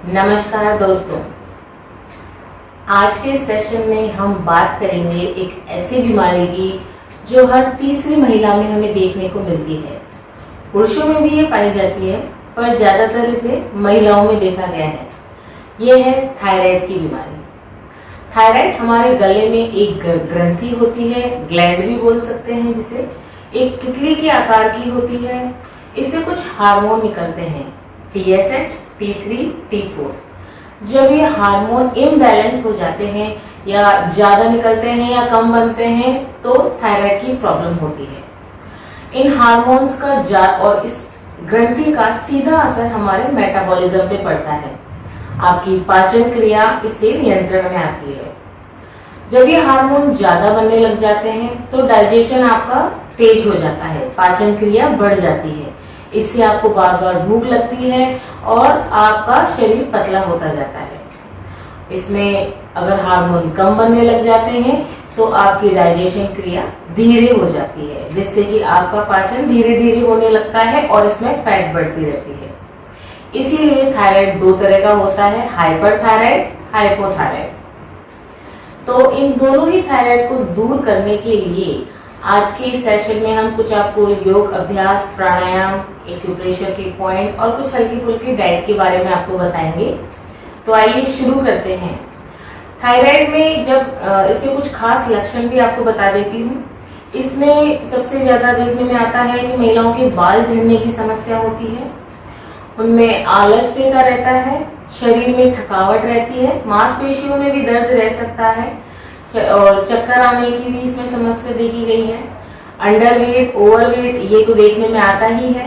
नमस्कार दोस्तों, आज के सेशन में हम बात करेंगे एक ऐसी बीमारी की जो हर तीसरी महिला में हमें देखने को मिलती है। पुरुषों में भी ये पाई जाती है, पर ज्यादातर इसे महिलाओं में देखा गया है। ये है थायराइड की बीमारी। थायराइड हमारे गले में एक ग्रंथि होती है, ग्लैंड भी बोल सकते हैं जिसे। एक तितली के आकार की होती है। इससे कुछ हार्मोन निकलते हैं, TSH, T3, T4। जब ये हार्मोन इम्बैलेंस हो जाते हैं या ज्यादा निकलते हैं या कम बनते हैं तो थायराइड की प्रॉब्लम होती है। इन हार्मोन्स का और इस ग्रंथि का सीधा असर हमारे मेटाबॉलिज्म पे पड़ता है। आपकी पाचन क्रिया इससे नियंत्रण में आती है। जब ये हार्मोन ज्यादा बनने लग जाते हैं तो डाइजेशन आपका तेज हो जाता है, पाचन क्रिया बढ़ जाती है। इससे आपको बार बार भूख लगती है और आपका शरीर पतला होता जाता है। इसमें अगर हार्मोन कम बनने लग जाते हैं तो आपकी डाइजेशन क्रिया धीरे हो जाती है, जिससे कि आपका पाचन धीरे धीरे होने लगता है और इसमें फैट बढ़ती रहती है। इसीलिए थायराइड दो तरह का होता है, हाइपरथायराइड, हाइपोथायराइड। तो इन दोनों ही थायराइड को दूर करने के लिए आज के इस सेशन में हम कुछ आपको योग अभ्यास, प्राणायाम, एक्यूप्रेशर के पॉइंट और कुछ हल्की फुल्की डाइट के बारे में आपको बताएंगे। तो आइए शुरू करते हैं। थायराइड में जब इसके कुछ खास लक्षण भी आपको बता देती हूँ। इसमें सबसे ज्यादा देखने में आता है कि महिलाओं के बाल झड़ने की समस्या होती है, उनमें आलस्य का रहता है, शरीर में थकावट रहती है, मांसपेशियों में भी दर्द रह सकता है और चक्कर आने की भी इसमें समस्या देखी गई है। अंडरवेट, ओवरवेट ये तो देखने में आता ही है।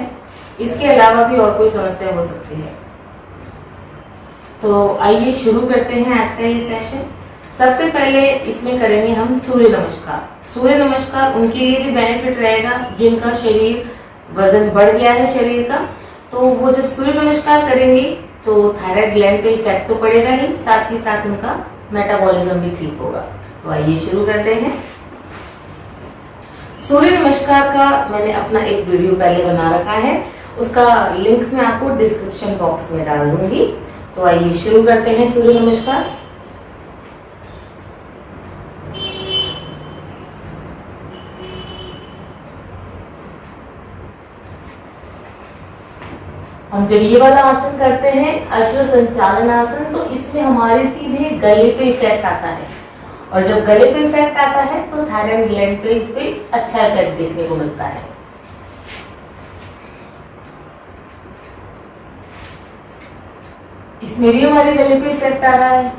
इसके अलावा भी और कोई समस्या हो सकती है। तो आइए शुरू करते हैं आज का ये सेशन। सबसे पहले इसमें करेंगे हम सूर्य नमस्कार। सूर्य नमस्कार उनके लिए भी बेनिफिट रहेगा जिनका शरीर वजन बढ़ गया है शरीर का। तो वो जब सूर्य नमस्कार करेंगे तो थायराइड ग्लैंड पे इफेक्ट तो पड़ेगा ही साथ उनका मेटाबॉलिज्म भी ठीक होगा। तो आइए शुरू करते हैं। सूर्य नमस्कार का मैंने अपना एक वीडियो पहले बना रखा है, उसका लिंक मैं आपको डिस्क्रिप्शन बॉक्स में डाल दूंगी। तो आइए शुरू करते हैं सूर्य नमस्कार। हम जब ये वाला आसन करते हैं, अश्व संचालन आसन, तो इसमें हमारे सीधे गले पे इफेक्ट आता है और जब गले पे इफेक्ट आता है तो थायराइड ग्लैंड पे इस पे अच्छा इफेक्ट देखने को मिलता है। इसमें भी हमारे गले पे इफेक्ट आ रहा है।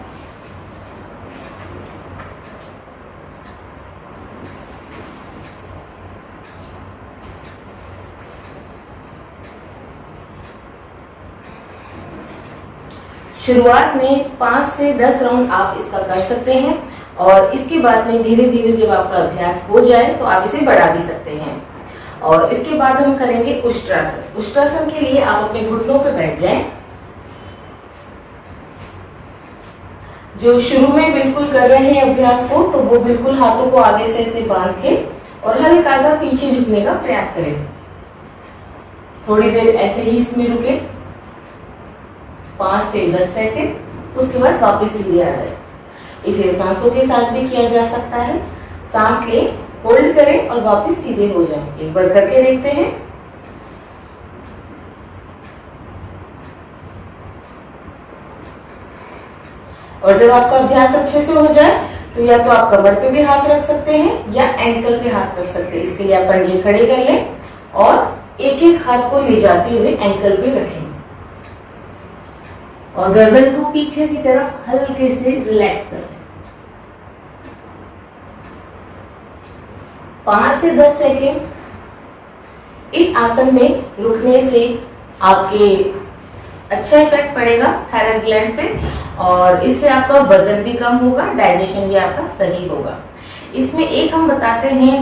शुरुआत में 5 से 10 राउंड आप इसका कर सकते हैं और इसके बाद में धीरे धीरे जब आपका अभ्यास हो जाए तो आप इसे बढ़ा भी सकते हैं। और इसके बाद हम करेंगे उष्ट्रासन। उष्ट्रासन के लिए आप अपने घुटनों पर बैठ जाएं। जो शुरू में बिल्कुल कर रहे हैं अभ्यास को तो वो बिल्कुल हाथों को आगे से ऐसे बांध के और हल्का सा पीछे झुकने का प्रयास करें। थोड़ी देर ऐसे ही इसमें रुके, 5 से 10 सेकंड। उसके बाद वापस सीधे आ जाए। इसे सांसों के साथ भी किया जा सकता है। सांस ले, होल्ड करें और वापस सीधे हो जाएं। एक बार करके देखते हैं। और जब आपका अभ्यास अच्छे से हो जाए तो या तो आप कमर पे भी हाथ रख सकते हैं या एंकल पे हाथ रख सकते हैं। इसके लिए आप पंजे खड़े कर लें और एक एक हाथ को ले जाते हुए एंकल पे रखें और गर्दन को पीछे की तरफ हल्के से रिलैक्स करें। 5 से 10 सेकेंड इस आसन में रुकने से आपके अच्छा इफेक्ट पड़ेगा थायराइड ग्लैंड पे और इससे आपका वजन भी कम होगा, डाइजेशन भी आपका सही होगा। इसमें एक हम बताते हैं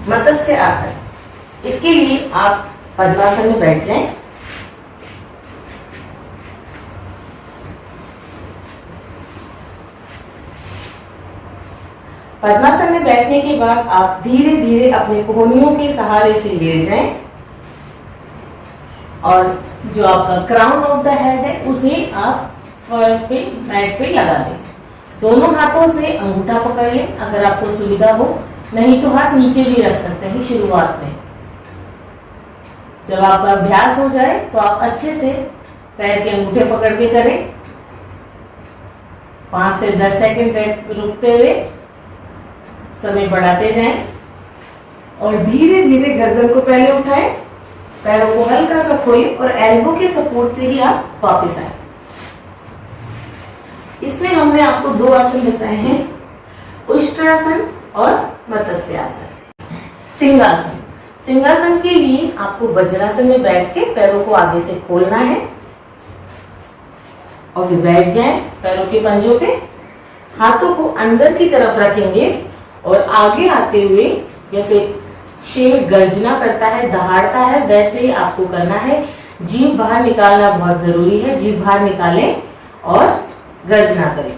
मत्स्य आसन। इसके लिए आप पद्मासन में बैठ जाएं। पद्मासन में बैठने के बाद आप धीरे धीरे अपने कोहनियों के सहारे से लेट जाएं। और जो आपका क्राउन ऑफ द हेड है उसे आप फर्श पे, मैट पे लगा दें। दोनों हाथों से अंगूठा पकड़ लें अगर आपको सुविधा हो, नहीं तो हाथ नीचे भी रख सकते हैं शुरुआत में। जब आपका अभ्यास हो जाए तो आप अच्छे से पैर के अंगूठे पकड़ के करें। 5 से 10 सेकंड रुकते हुए समय बढ़ाते जाएं और धीरे धीरे गर्दन को पहले उठाएं, पैरों को हल्का सा खोलें और एल्बो के सपोर्ट से ही आप वापस आए। इसमें हमने आपको 2 आसन बताए हैं, उष्ट्रासन और मत्स्यासन। सिंहासन, सिंहासन के लिए आपको वज्रासन में बैठ के पैरों को आगे से खोलना है और फिर बैठ जाएं पैरों के पंजों पे। हाथों को अंदर की तरफ रखेंगे और आगे आते हुए जैसे शेर गर्जना करता है, दहाड़ता है, वैसे ही आपको करना है। जीभ बाहर निकालना बहुत जरूरी है, जीभ बाहर निकालें और गर्जना करें।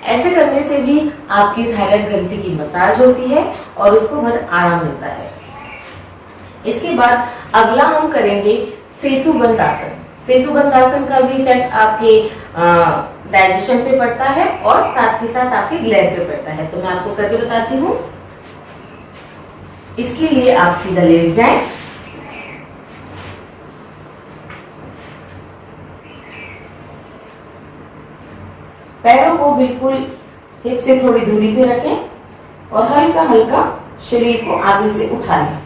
ऐसे करने से भी आपकी थायराइड ग्रंथि की मसाज होती है और उसको बहुत आराम मिलता है। इसके बाद अगला हम करेंगे सेतुबंध आसन। सेतुबंध आसन का भी इफेक्ट आपके डाइजेशन पे पड़ता है और साथ ही साथ आपके ग्लैंड पे पड़ता है, तो मैं आपको करके बताती हूँ। इसके लिए आप सीधा लेट जाएं, पैरों को बिल्कुल हिप से थोड़ी दूरी पे रखें और हल्का हल्का शरीर को आगे से उठा लें।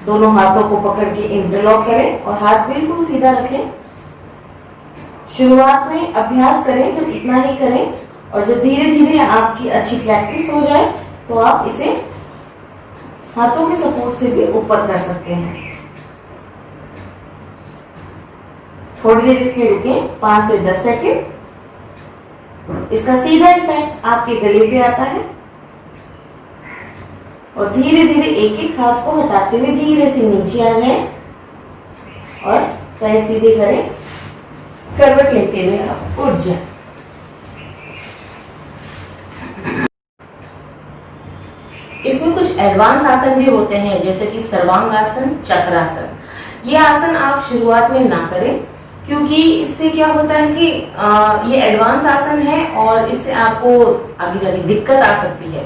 दोनों हाथों को पकड़ के इंटरलॉक करें और हाथ बिल्कुल सीधा रखें। शुरुआत में अभ्यास करें जब इतना ही करें और जब धीरे धीरे आपकी अच्छी प्रैक्टिस हो जाए तो आप इसे हाथों के सपोर्ट से भी ऊपर कर सकते हैं। थोड़ी देर इसमें रुकें, 5 से 10 सेकंड। इसका सीधा इफेक्ट आपके गले पे आता है और धीरे धीरे एक एक हाथ को हटाते हुए धीरे से नीचे आ जाएं और पैर सीधे करें, करवट लेते हुए आप उठ जाएं। इसमें कुछ एडवांस आसन भी होते हैं जैसे कि सर्वांगासन, चक्रासन। ये आसन आप शुरुआत में ना करें क्योंकि इससे क्या होता है कि ये एडवांस आसन है और इससे आपको आगे जाके दिक्कत आ सकती है।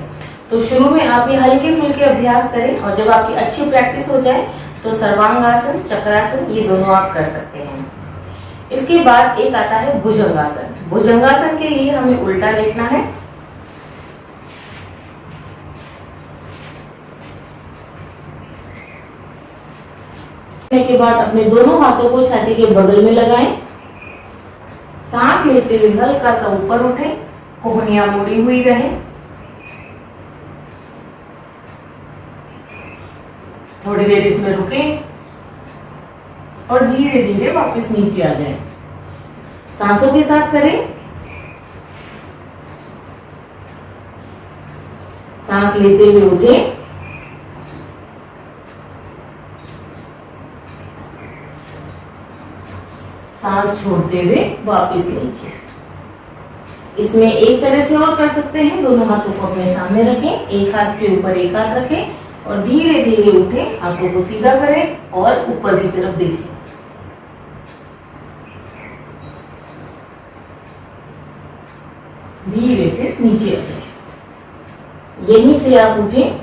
तो शुरू में आप ये हल्के फुल्के अभ्यास करें और जब आपकी अच्छी प्रैक्टिस हो जाए तो सर्वांगासन, चक्रासन ये दोनों आप कर सकते हैं। इसके बाद एक आता है भुजंगासन। भुजंगासन के लिए हमें उल्टा लेटना है। के बाद अपने दोनों हाथों को छाती के बगल में लगाएं। सांस लेते हुए हल्का सा ऊपर उठें, कोहनियां मुड़ी हुई रहे। थोड़ी देर इसमें रुकें और धीरे धीरे वापस नीचे आ जाएं। सांसों के साथ करें। सांस लेते हुए उठें, सांस छोड़ते हुए वापस नीचे। इसमें एक तरह से और कर सकते हैं, दोनों हाथों को अपने सामने रखें, एक हाथ के ऊपर एक हाथ रखें और धीरे धीरे उठें, हाथों को सीधा करें और ऊपर की तरफ देखें। धीरे से नीचे आ जाए। यहीं से आप उठें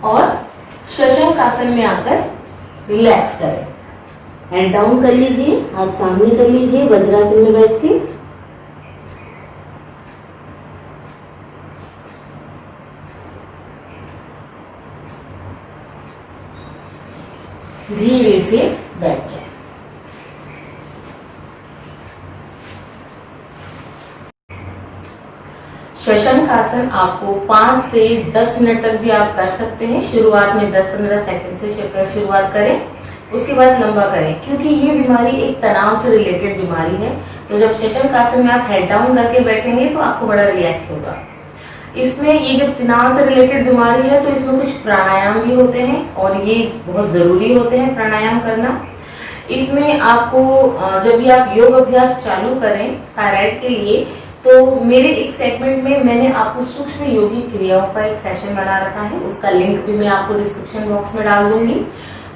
और शशंक आसन में आकर रिलैक्स करें। हेड डाउन कर लीजिए, हाथ सामने कर लीजिए वज्रासन में बैठ के। धीरे से बैठ जाए। शशंक आसन आपको 5 से 10 मिनट तक भी आप कर सकते हैं। शुरुआत में 10-15 सेकंड से शुरुआत करें, उसके बाद लंबा करें क्योंकि ये बीमारी एक तनाव से रिलेटेड बीमारी है। तो जब शशंक आसन में आप हेड डाउन करके बैठेंगे तो आपको बड़ा रिलैक्स होगा। इसमें ये जब तनाव से रिलेटेड बीमारी है तो इसमें कुछ प्राणायाम भी होते हैं और ये बहुत जरूरी होते हैं प्राणायाम करना। इसमें आपको जब भी आप योग अभ्यास चालू करें थायराइड के लिए तो मेरे एक सेगमेंट में मैंने आपको सूक्ष्म योगिक क्रियाओं का एक सेशन बना रखा है, उसका लिंक भी मैं आपको डिस्क्रिप्शन बॉक्स में डाल दूंगी।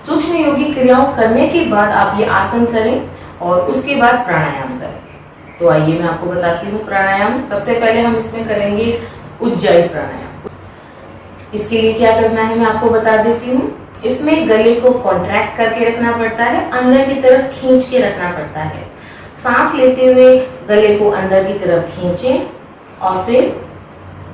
सूक्ष्म योगिक क्रियाओं करने के बाद आप ये आसन करें और उसके बाद प्राणायाम करें। तो आइए मैं आपको बताती हूँ प्राणायाम। सबसे पहले हम इसमें करेंगे उज्जाई प्राणायाम। इसके लिए क्या करना है मैं आपको बता देती हूँ। इसमें गले को कॉन्ट्रैक्ट करके रखना पड़ता है, अंदर की तरफ खींच के रखना पड़ता है। सांस लेते हुए गले को अंदर की तरफ खींचें और फिर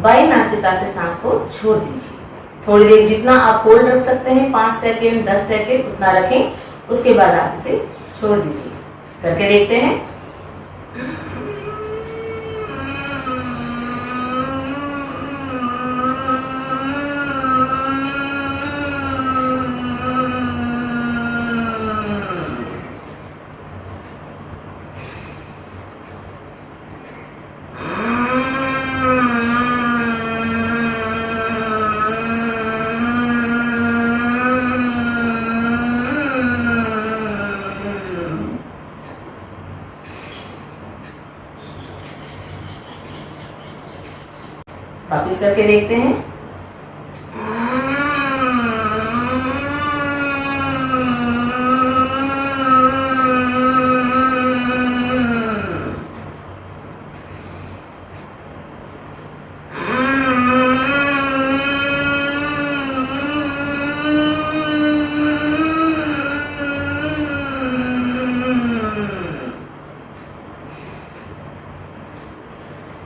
बाई नासिका से सांस को छोड़ दीजिए। थोड़ी देर जितना आप होल्ड रख सकते हैं, 5 सेकेंड 10 सेकेंड उतना रखें, उसके बाद आप इसे छोड़ दीजिए। करके देखते हैं। वापिस करके देखते हैं।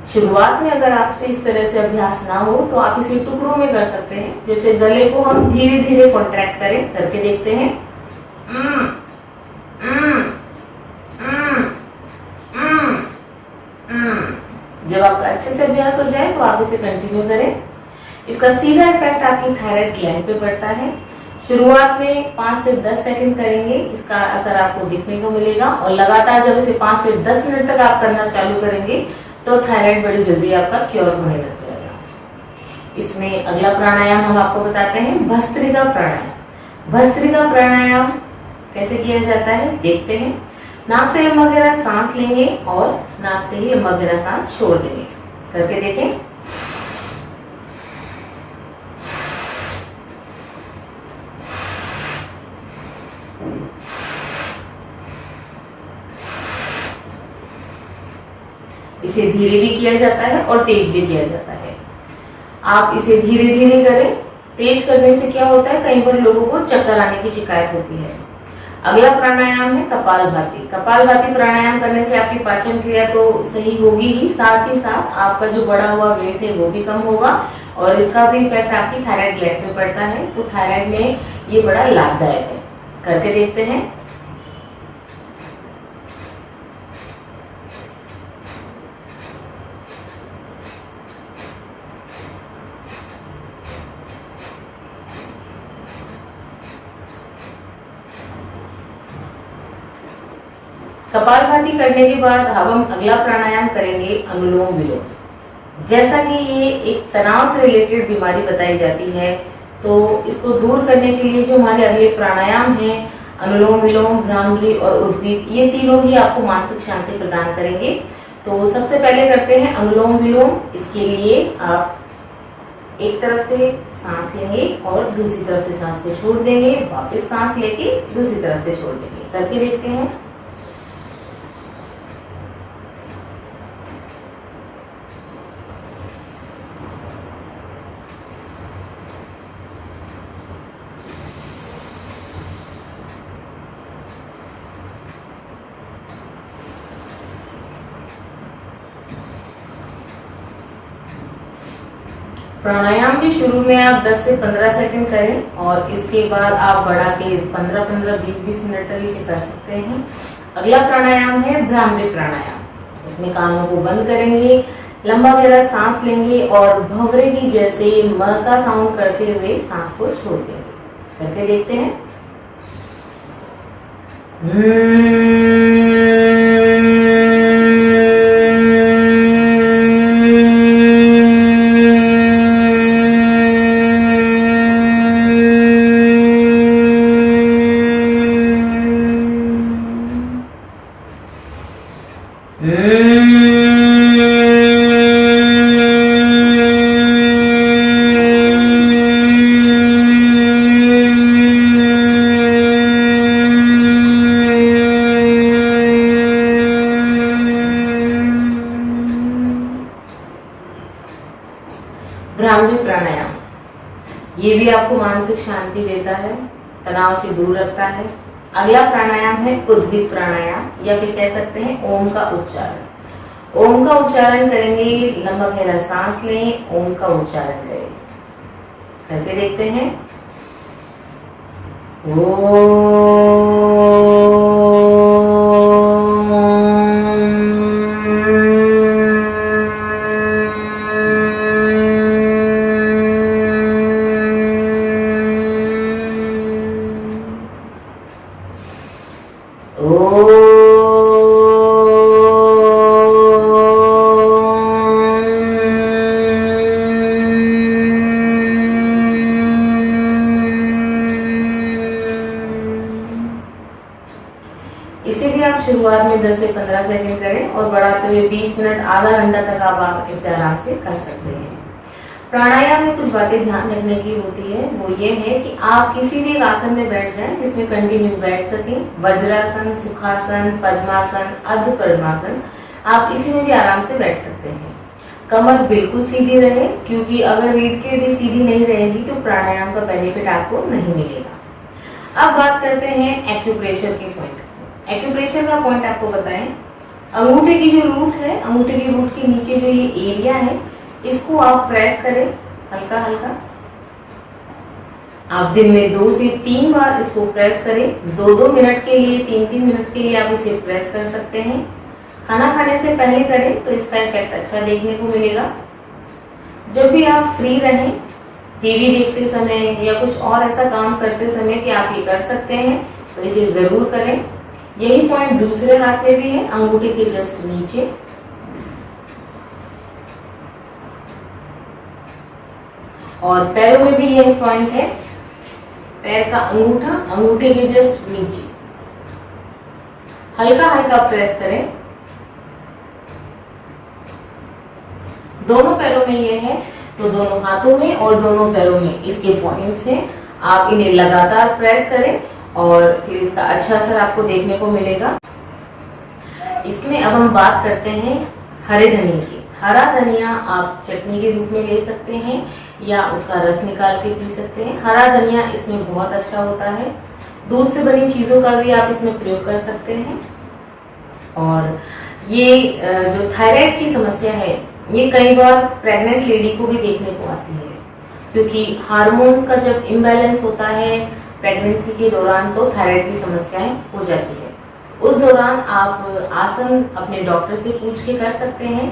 शुरुआत में अगर आपसे इस तरह से अभ्यास ना हो तो आप इसे टुकड़ों में कर सकते हैं। जैसे गले को हम धीरे धीरे कॉन्ट्रैक्ट करें, करके देखते हैं। जब आपका अच्छे से अभ्यास हो जाए तो आप इसे कंटिन्यू करें। इसका सीधा इफेक्ट आपकी थायराइड ग्लैंड पे पड़ता है। शुरुआत में 5 से 10 सेकंड करेंगे, इसका असर आपको दिखने को मिलेगा और लगातार जब इसे 5 से 10 मिनट तक आप करना चालू करेंगे तो थायराइड बड़ी जल्दी आपका क्योर होने लग जाएगा। इसमें अगला प्राणायाम हम आपको बताते हैं भस्त्रिका प्राणायाम। भस्त्रिका प्राणायाम कैसे किया जाता है देखते हैं। नाक से लंबा गहरा सांस लेंगे और नाक से ही लंबा गहरा सांस छोड़ देंगे। करके देखें। इसे धीरे भी किया जाता है और तेज भी किया जाता है। आप इसे धीरे धीरे करें। तेज करने से क्या होता है, कई बार लोगों को चक्कर आने की शिकायत होती है। अगला प्राणायाम है कपालभाति। कपालभाति प्राणायाम करने से आपकी पाचन क्रिया तो सही होगी ही, साथ ही साथ आपका जो बढ़ा हुआ वेट है वो भी कम होगा और इसका भी इफेक्ट आपकी थायराइड ग्लैंड पे पड़ता है। तो थायराइड में ये बड़ा लाभदायक है। करके देखते हैं। कपालभाति करने के बाद अब हम अगला प्राणायाम करेंगे अनुलोम विलोम। जैसा कि ये एक तनाव से रिलेटेड बीमारी बताई जाती है, तो इसको दूर करने के लिए जो हमारे अगले प्राणायाम हैं अनुलोम विलोम, भ्रामरी और उद्गीत, ये तीनों ही आपको मानसिक शांति प्रदान करेंगे। तो सबसे पहले करते हैं अनुलोम विलोम। इसके लिए आप एक तरफ से सांस लेंगे और दूसरी तरफ से सांस को छोड़ देंगे, वापस सांस लेके दूसरी तरफ से छोड़ देंगे। करके देखते हैं। प्राणायाम भी शुरू में आप 10 से 15 सेकंड करें और इसके बाद आप बढ़ा के 15-15, 20-20 मिनट तक इसे कर सकते हैं। अगला प्राणायाम है भ्रामरी प्राणायाम। इसमें कानों को बंद करेंगे, लंबा गहरा सांस लेंगे और भंवरे की जैसे म का साउंड करते हुए सांस को छोड़ देंगे। करके देखते हैं। भ्रामरी प्राणायाम, ये भी आपको मानसिक शांति देता है, तनाव से दूर रखता है। अगला प्राणायाम है उद्गीत प्राणायाम, या फिर कह सकते हैं ओम का उच्चारण। ओम का उच्चारण करेंगे, लंबा गहरा सांस लें, ओम का उच्चारण करें। करके देखते हैं। इसे भी आप शुरुआत में 10 से 15 सेकंड करें और बढ़ाते हुए 20 मिनट, आधा घंटा तक आप इसे आराम से कर सकते हैं। प्राणायाम में कुछ बातें ध्यान रखने की होती है, वो ये है कि आप किसी भी आसन में बैठ जाएं जिसमें कंटिन्यू बैठ सकें। वज्रासन, सुखासन, पद्मासन, अर्ध पद्मासन, आप इसी में भी आराम से बैठ सकते हैं। कमर बिल्कुल सीधी रहे, क्योंकि अगर रीढ़ की हड्डी सीधी नहीं रहेगी तो प्राणायाम का बेनिफिट आपको नहीं मिलेगा। अब बात करते हैं एक्यूप्रेशर के पॉइंट। एक्यूप्रेशर का पॉइंट आपको बताएं, अंगूठे की जो रूट है, अंगूठे की रूट के नीचे जो ये एरिया है, इसको आप प्रेस करें हल्का हल्का। आप दिन में 2 से 3 बार इसको प्रेस करें। 2-2 मिनट के लिए, 3-3 मिनट के लिए आप इसे प्रेस कर सकते हैं। खाना खाने से पहले करें तो इसका इफेक्ट अच्छा देखने को मिलेगा। जब भी आप फ्री रहें, टीवी देखते समय या कुछ और ऐसा काम करते समय कि आप ये कर सकते हैं, तो इसे जरूर करें। यही पॉइंट दूसरे हाथ में भी है, अंगूठे के जस्ट नीचे। और पैरों में भी यही पॉइंट है, पैर का अंगूठा अंगूठे के जस्ट नीचे। हल्का हल्का प्रेस करें। दोनों पैरों में ये है, तो दोनों हाथों में और दोनों पैरों में इसके पॉइंट्स हैं। आप इन्हें लगातार प्रेस करें और फिर इसका अच्छा असर आपको देखने को मिलेगा। इसमें अब हम बात करते हैं हरे धनिया की। हरा धनिया आप चटनी के रूप में ले सकते हैं या उसका रस निकाल के पी सकते हैं। हरा धनिया इसमें बहुत अच्छा होता है। दूध से बनी चीजों का भी आप इसमें प्रयोग कर सकते हैं। और ये जो थायराइड की समस्या है, ये कई बार प्रेग्नेंट लेडी को भी देखने को आती है, क्योंकि हार्मोन्स का जब इम्बैलेंस होता है प्रेगनेंसी के दौरान, तो थायराइड की समस्याएं हो जाती है। उस दौरान आप आसन अपने डॉक्टर से पूछ के कर सकते हैं।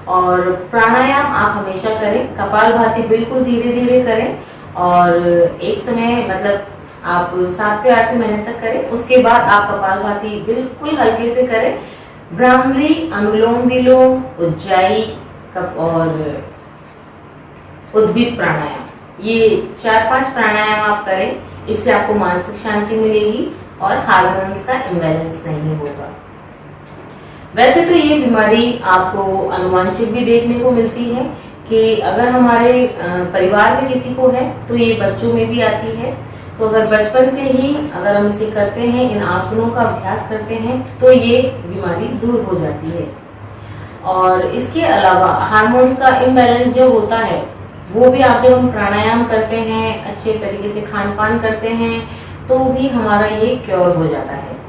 और प्राणायाम आप हमेशा करें, कपालभाति बिल्कुल धीरे धीरे करें और एक समय मतलब आप 7वें 8वें महीने तक करें। उसके बाद आप कपालभाति बिल्कुल हल्के से करें। भ्रामरी, अनुलोम विलोम, उज्जाई और उद्गीत प्राणायाम, ये 4-5 प्राणायाम आप करें। इससे आपको मानसिक शांति मिलेगी और हार्मोन्स का इम्बैलेंस नहीं होगा। वैसे तो ये बीमारी आपको अनुवांशिक भी देखने को मिलती है कि अगर हमारे परिवार में किसी को है तो ये बच्चों में भी आती है। तो अगर बचपन से ही अगर हम इसे करते हैं, इन आसनों का अभ्यास करते हैं, तो ये बीमारी दूर हो जाती है। और इसके अलावा हार्मोन्स का इम्बैलेंस जो होता है, वो भी आप जब हम प्राणायाम करते हैं, अच्छे तरीके से खान पान करते हैं, तो भी हमारा ये क्योर हो जाता है।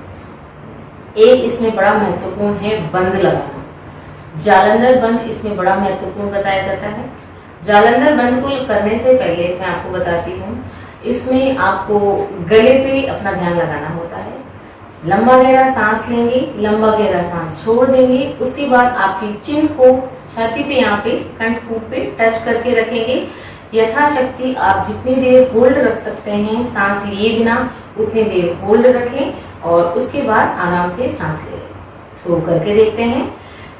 एक इसमें बड़ा महत्वपूर्ण है बंद लगाना। जालंधर बंद इसमें बड़ा महत्वपूर्ण बताया जाता है। जालंधर बंद को करने से पहले मैं आपको बताती हूँ, इसमें आपको गले पे अपना ध्यान लगाना होता है। लंबा गहरा सांस लेंगे, लंबा गहरा सांस छोड़ देंगे। उसके बाद आपकी चिन को छाती पे, यहाँ पे कंठकूट पे टच करके रखेंगे। यथाशक्ति आप जितनी देर होल्ड रख सकते हैं सांस लिए बिना, उतनी देर होल्ड रखें और उसके बाद आराम से सांस लें। तो करके देखते हैं।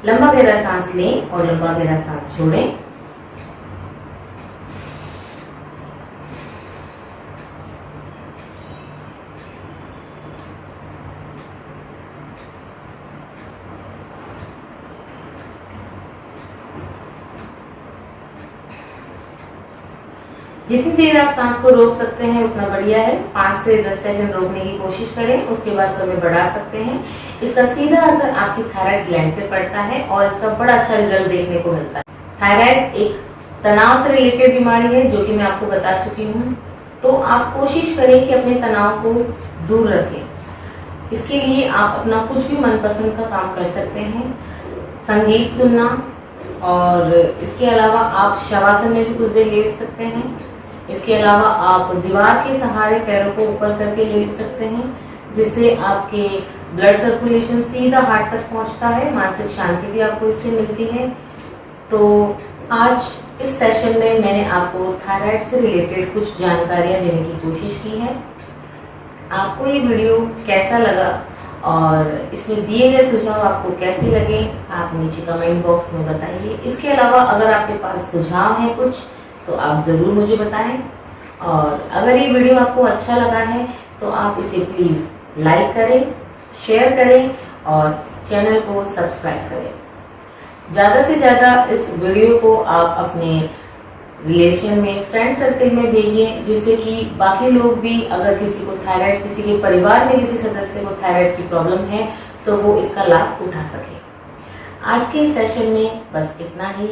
लंबा गहरा सांस लें और लंबा गहरा सांस छोड़ें। जितनी देर आप सांस को रोक सकते हैं उतना बढ़िया है। 5 से 10 सेकंड रोकने की कोशिश करें, उसके बाद समय बढ़ा सकते हैं। इसका सीधा असर आपकी थायराइड ग्लैंड पे पड़ता है और इसका बड़ा अच्छा रिजल्ट देखने को मिलता है। थायराइड एक तनाव से रिलेटेड बीमारी है जो कि मैं आपको बता चुकी हूँ। तो आप कोशिश करें कि अपने तनाव को दूर रखें। इसके लिए आप अपना कुछ भी मनपसंद का काम कर सकते हैं, संगीत सुनना, और इसके अलावा आप शवासन में भी कुछ देर लेट सकते हैं। इसके अलावा आप दीवार के सहारे पैरों को ऊपर करके लेट सकते हैं, जिससे आपके ब्लड सर्कुलेशन सीधा हार्ट तक पहुंचता है। मानसिक शांति भी आपको इससे मिलती है। तो आज इस सेशन में मैंने आपको थायराइड से रिलेटेड कुछ जानकारियां देने की कोशिश की है। आपको ये वीडियो कैसा लगा और इसमें दिए गए सुझाव आपको कैसे लगे, आप नीचे कमेंट बॉक्स में बताइए। इसके अलावा अगर आपके पास सुझाव है कुछ, तो आप ज़रूर मुझे बताएं। और अगर ये वीडियो आपको अच्छा लगा है तो आप इसे प्लीज़ लाइक करें, शेयर करें और चैनल को सब्सक्राइब करें। ज़्यादा से ज़्यादा इस वीडियो को आप अपने रिलेशन में, फ्रेंड सर्कल में भेजें, जिससे कि बाकी लोग भी, अगर किसी को थायराइड, किसी के परिवार में किसी सदस्य को थायराइड की प्रॉब्लम है, तो वो इसका लाभ उठा सके। आज के सेशन में बस इतना ही।